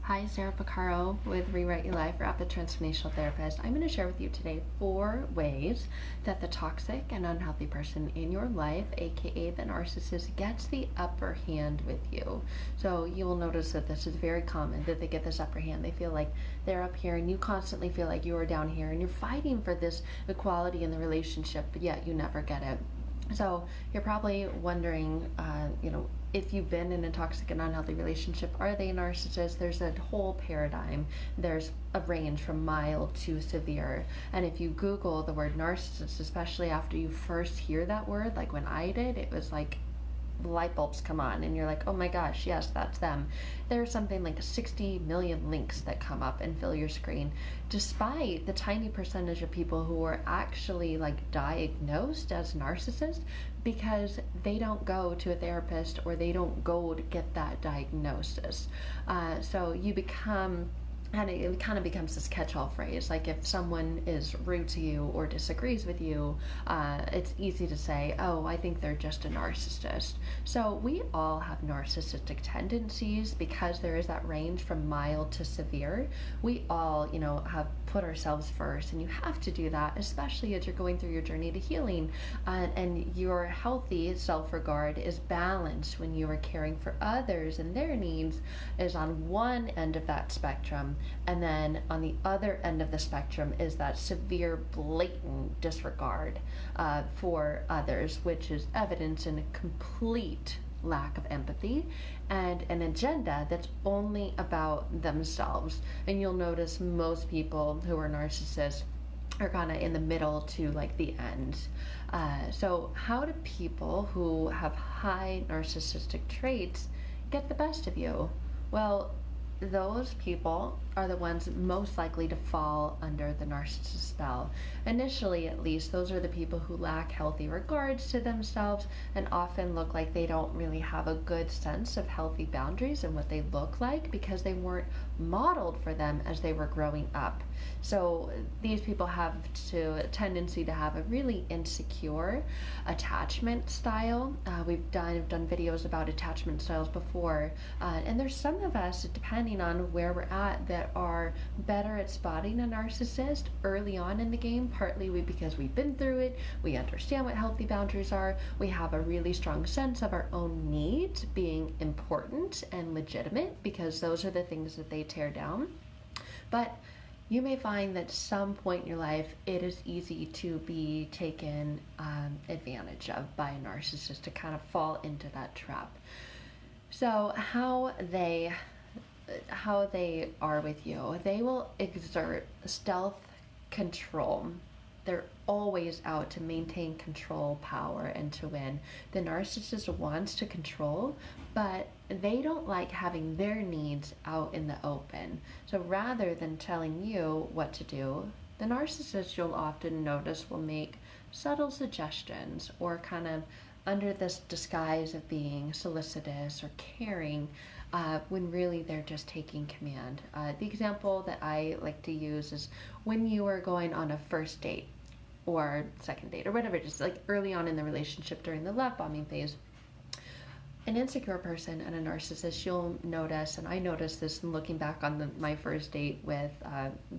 Hi, Sarah Pacaro with Rewrite Your Life, Rapid Transformational Therapist. I'm going to share with you today 4 ways that the toxic and unhealthy person in your life, aka the narcissist, gets the upper hand with you. So you will notice that this is very common, that they get this upper hand. They feel like they're up here and you constantly feel like you are down here and you're fighting for this equality in the relationship, but yet you never get it. So you're probably wondering, if you've been in a toxic and unhealthy relationship, are they narcissists? There's a whole paradigm. There's a range from mild to severe. And if you Google the word narcissist, especially after you first hear that word, like when I did, it was like light bulbs come on and you're like, oh my gosh, yes, that's them. There's something like 60 million links that come up and fill your screen, despite the tiny percentage of people who are actually like diagnosed as narcissists because they don't go to a therapist or they don't go to get that diagnosis. So you become, and it kind of becomes this catch-all phrase. Like if someone is rude to you or disagrees with you, it's easy to say, oh, I think they're just a narcissist. So we all have narcissistic tendencies because there is that range from mild to severe. We all, have put ourselves first, and you have to do that, especially as you're going through your journey to healing. And your healthy self-regard is balanced when you are caring for others and their needs is on one end of that spectrum. And then on the other end of the spectrum is that severe, blatant disregard for others, which is evidence in a complete lack of empathy and an agenda that's only about themselves. And you'll notice most people who are narcissists are kind of in the middle to like the end. So how do people who have high narcissistic traits get the best of you? Well, those people are the ones most likely to fall under the narcissist spell. Initially, at least, those are the people who lack healthy regards to themselves and often look like they don't really have a good sense of healthy boundaries and what they look like because they weren't modeled for them as they were growing up. So these people have a tendency to have a really insecure attachment style. We've done videos about attachment styles before, and there's some of us, depending on where we're at, that are better at spotting a narcissist early on in the game, partly because we've been through it, we understand what healthy boundaries are, we have a really strong sense of our own needs being important and legitimate because those are the things that they tear down. But you may find that at some point in your life it is easy to be taken advantage of by a narcissist, to kind of fall into that trap. So how they are with you, they will exert stealth control. They're always out to maintain control, power, and to win. The narcissist wants to control, but they don't like having their needs out in the open. So rather than telling you what to do, the narcissist, you'll often notice, will make subtle suggestions or kind of under this disguise of being solicitous or caring, when really they're just taking command. The example that I like to use is when you are going on a first date or second date or whatever, just like early on in the relationship during the love bombing phase. An insecure person and a narcissist, you'll notice, and I noticed this in looking back on my first date with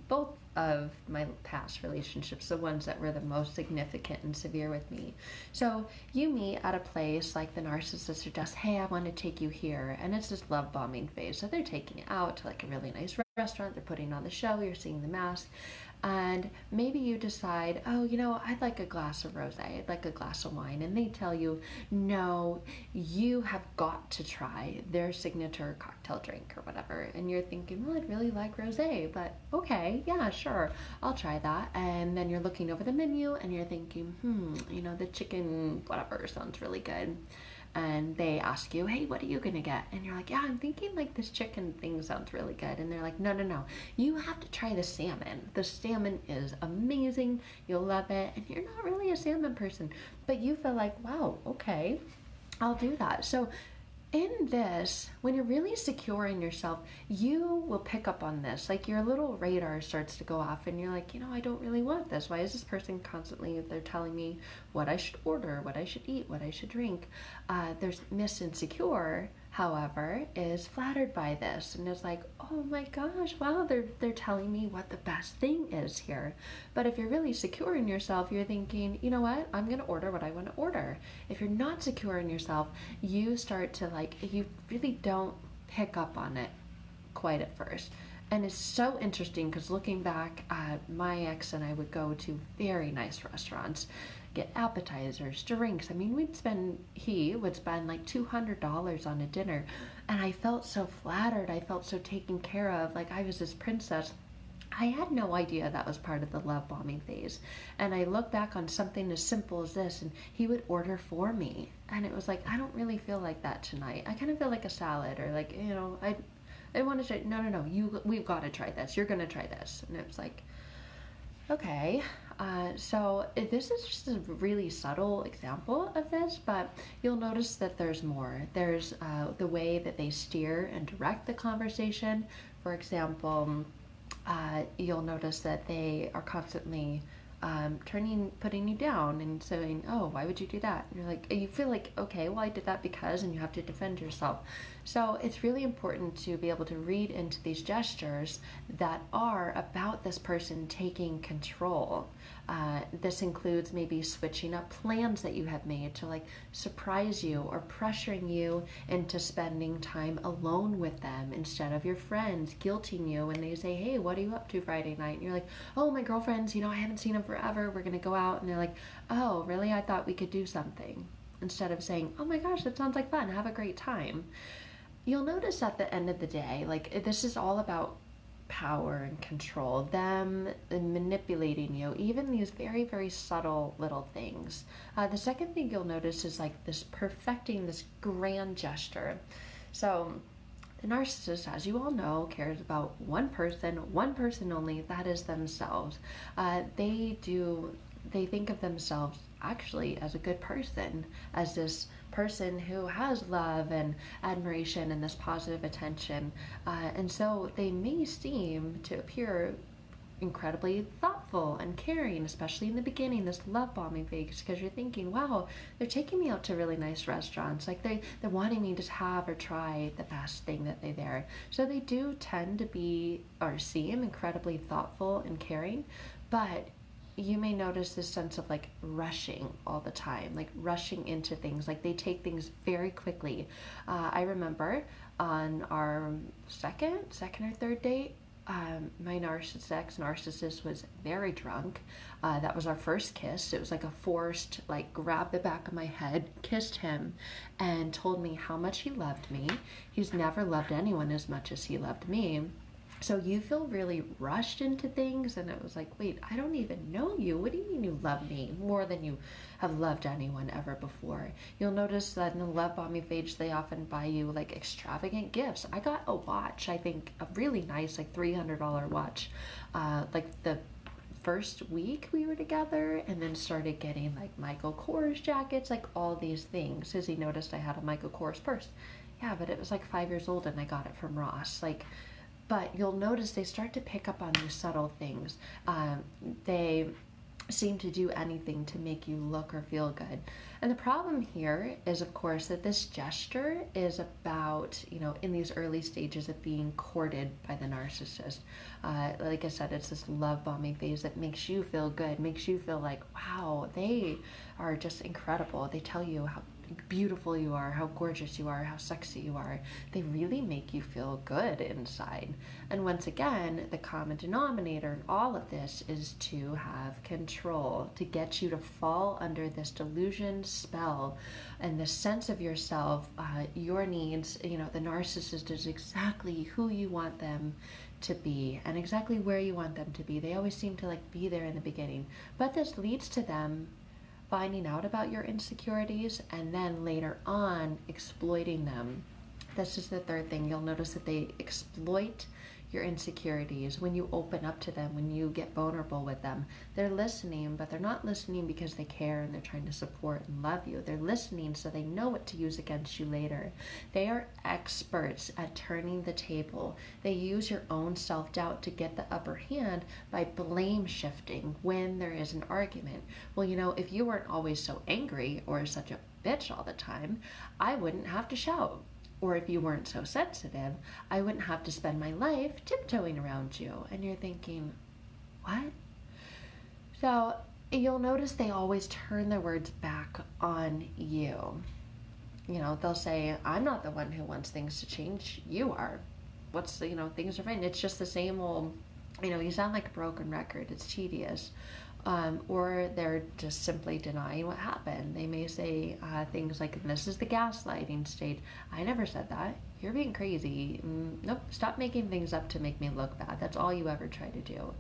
both of my past relationships, the ones that were the most significant and severe with me. So you meet at a place, like the narcissists are just, hey, I want to take you here, and it's this love bombing phase. So they're taking you out to like a really nice restaurant, they're putting on the show, you're seeing the mask, and maybe you decide, oh, I'd like a glass of rosé, I'd like a glass of wine, and they tell you, no, you have got to try their signature cocktail drink or whatever, and you're thinking, well, I'd really like rosé, but okay, yeah, sure, I'll try that. And then you're looking over the menu and you're thinking, the chicken whatever sounds really good. And they ask you, hey, what are you gonna get? And you're like, yeah, I'm thinking like this chicken thing sounds really good. And they're like, no, you have to try the salmon. The salmon is amazing, you'll love it. And you're not really a salmon person, but you feel like, wow, okay, I'll do that. So in this, when you're really secure in yourself, you will pick up on this. Like your little radar starts to go off and you're like, I don't really want this. Why is this person constantly, they're telling me what I should order, what I should eat, what I should drink. There's Miss Insecure however, is flattered by this and is like, oh my gosh, wow, they're telling me what the best thing is here. But if you're really secure in yourself, you're thinking, you know what, I'm gonna order what I want to order. If you're not secure in yourself, you start to you really don't pick up on it quite at first. And it's so interesting because looking back, my ex and I would go to very nice restaurants, get appetizers, drinks. I mean, he would spend like $200 on a dinner. And I felt so flattered. I felt so taken care of. Like I was this princess. I had no idea that was part of the love bombing phase. And I look back on something as simple as this, and he would order for me. And it was like, I don't really feel like that tonight. I kind of feel like a salad, or like, I want to say, no, we've got to try this. You're going to try this. And it was like, okay. So this is just a really subtle example of this, but you'll notice that there's more. There's the way that they steer and direct the conversation. For example, you'll notice that they are constantly putting you down and saying, oh, why would you do that? And you're like, you feel like, okay, well, I did that because, and you have to defend yourself. So it's really important to be able to read into these gestures that are about this person taking control. This includes maybe switching up plans that you have made to like surprise you, or pressuring you into spending time alone with them instead of your friends, guilting you when they say, hey, what are you up to Friday night? And you're like, oh, my girlfriends, I haven't seen them forever. We're going to go out. And they're like, oh, really? I thought we could do something. Instead of saying, oh my gosh, that sounds like fun. Have a great time. You'll notice at the end of the day, like this is all about power and control, them manipulating you, even these very, very subtle little things. The second thing you'll notice is like this perfecting this grand gesture. So the narcissist, as you all know, cares about one person only, that is themselves. They think of themselves actually as a good person, as this person who has love and admiration and this positive attention. And so they may seem to appear incredibly thoughtful and caring, especially in the beginning, this love bombing phase, because you're thinking, wow, they're taking me out to really nice restaurants. Like they're wanting me to have or try the best thing that they're there. So they do tend to be or seem incredibly thoughtful and caring, but you may notice this sense of like rushing all the time, like rushing into things, like they take things very quickly. I remember on our second or third date, my narcissist was very drunk. That was our first kiss. It was like a forced, like grabbed the back of my head, kissed him, and told me how much he loved me. He's never loved anyone as much as he loved me. So you feel really rushed into things, and it was like, wait, I don't even know you. What do you mean you love me more than you have loved anyone ever before? You'll notice that in the love bombing phase, they often buy you like extravagant gifts. I got a watch, I think a really nice like $300 watch, like the first week we were together, and then started getting like Michael Kors jackets, like all these things, because he noticed I had a Michael Kors purse. Yeah, but it was like 5 years old and I got it from Ross. But you'll notice they start to pick up on these subtle things. They seem to do anything to make you look or feel good. And the problem here is, of course, that this gesture is about, in these early stages of being courted by the narcissist. Like I said, it's this love bombing phase that makes you feel good, makes you feel like, wow, they are just incredible. They tell you how beautiful you are, how gorgeous you are, how sexy you are. They really make you feel good inside. And once again, the common denominator in all of this is to have control, to get you to fall under this delusion spell and the sense of yourself, your needs. The narcissist is exactly who you want them to be and exactly where you want them to be. They always seem to be there in the beginning, but this leads to them finding out about your insecurities and then later on exploiting them. This is the third thing. You'll notice that they exploit your insecurities when you open up to them, when you get vulnerable with them. They're listening, but they're not listening because they care and they're trying to support and love you. They're listening so they know what to use against you later. They are experts at turning the table. They use your own self-doubt to get the upper hand by blame shifting when there is an argument. Well, if you weren't always so angry or such a bitch all the time, I wouldn't have to shout. Or if you weren't so sensitive, I wouldn't have to spend my life tiptoeing around you. And you're thinking, what? So you'll notice they always turn their words back on you. You know, they'll say, I'm not the one who wants things to change. You are. Things are fine. It's just the same old, you sound like a broken record. It's tedious. Or they're just simply denying what happened. They may say things like, this is the gaslighting stage. I never said that. You're being crazy. Nope, stop making things up to make me look bad. That's all you ever try to do.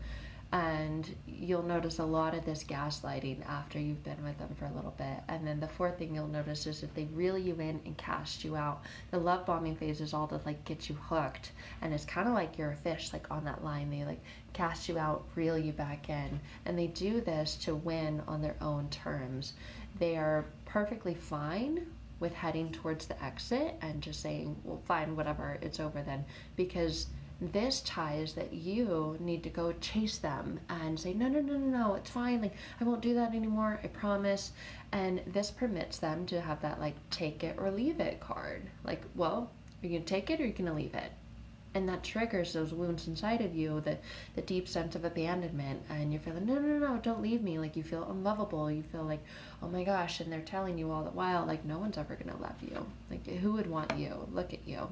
And you'll notice a lot of this gaslighting after you've been with them for a little bit. And then the fourth thing you'll notice is if they reel you in and cast you out. The love bombing phase is all to get you hooked. And it's kind of like you're a fish, on that line. They cast you out, reel you back in. And they do this to win on their own terms. They are perfectly fine with heading towards the exit and just saying, well, fine, whatever, it's over then. Because this ties that you need to go chase them and say, no, it's fine. I won't do that anymore. I promise. And this permits them to have that take it or leave it card. Well, are you going to take it or are you going to leave it? And that triggers those wounds inside of you, the deep sense of abandonment. And you're feeling, no, don't leave me. You feel unlovable. You feel oh my gosh. And they're telling you all the while, no one's ever going to love you. Who would want you? Look at you.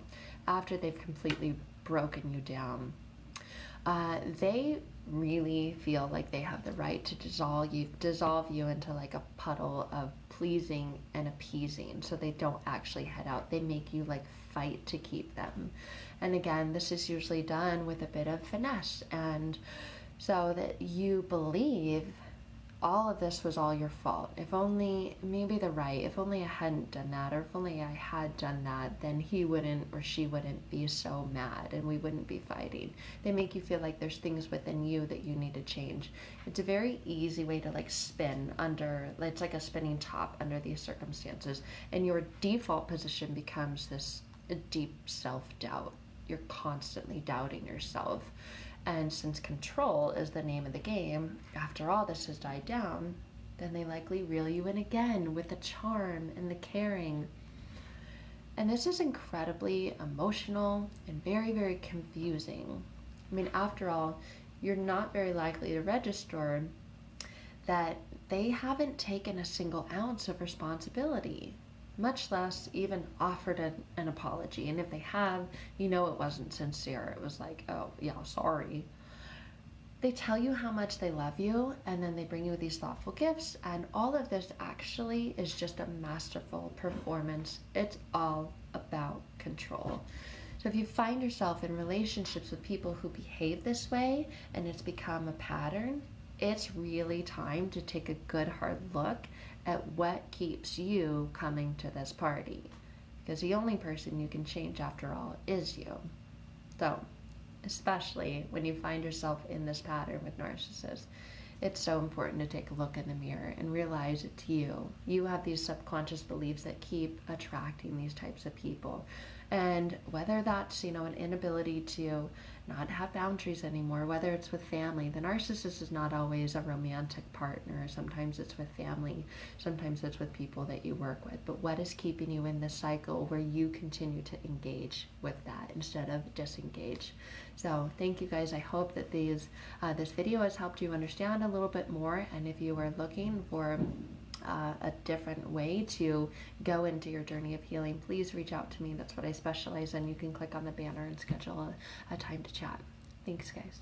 After they've completely broken you down. They really feel like they have the right to dissolve you into a puddle of pleasing and appeasing, so they don't actually head out. They make you fight to keep them. And again, this is usually done with a bit of finesse, and so that you believe all of this was all your fault. If only, maybe they're right, if only I hadn't done that, or if only I had done that, then he wouldn't or she wouldn't be so mad and we wouldn't be fighting. They make you feel like there's things within you that you need to change. It's a very easy way to spin under, it's like a spinning top under these circumstances, and your default position becomes this deep self-doubt. You're constantly doubting yourself. And since control is the name of the game, after all this has died down, then they likely reel you in again with the charm and the caring. And this is incredibly emotional and very, very confusing. After all, you're not very likely to register that they haven't taken a single ounce of responsibility, much less even offered an apology. And if they have, it wasn't sincere. It was oh, yeah, sorry. They tell you how much they love you, and then they bring you these thoughtful gifts, and all of this actually is just a masterful performance. It's all about control. So if you find yourself in relationships with people who behave this way, and it's become a pattern, it's really time to take a good hard look at what keeps you coming to this party. Because the only person you can change, after all, is you. So, especially when you find yourself in this pattern with narcissists, it's so important to take a look in the mirror and realize it's you. You have these subconscious beliefs that keep attracting these types of people. And whether that's, an inability to not have boundaries anymore, whether it's with family. The narcissist is not always a romantic partner. Sometimes it's with family. Sometimes it's with people that you work with. But what is keeping you in this cycle where you continue to engage with that instead of disengage? So thank you guys. I hope that this video has helped you understand a little bit more. And if you are looking for a different way to go into your journey of healing, please reach out to me. That's what I specialize in. You can click on the banner and schedule a time to chat. Thanks, guys.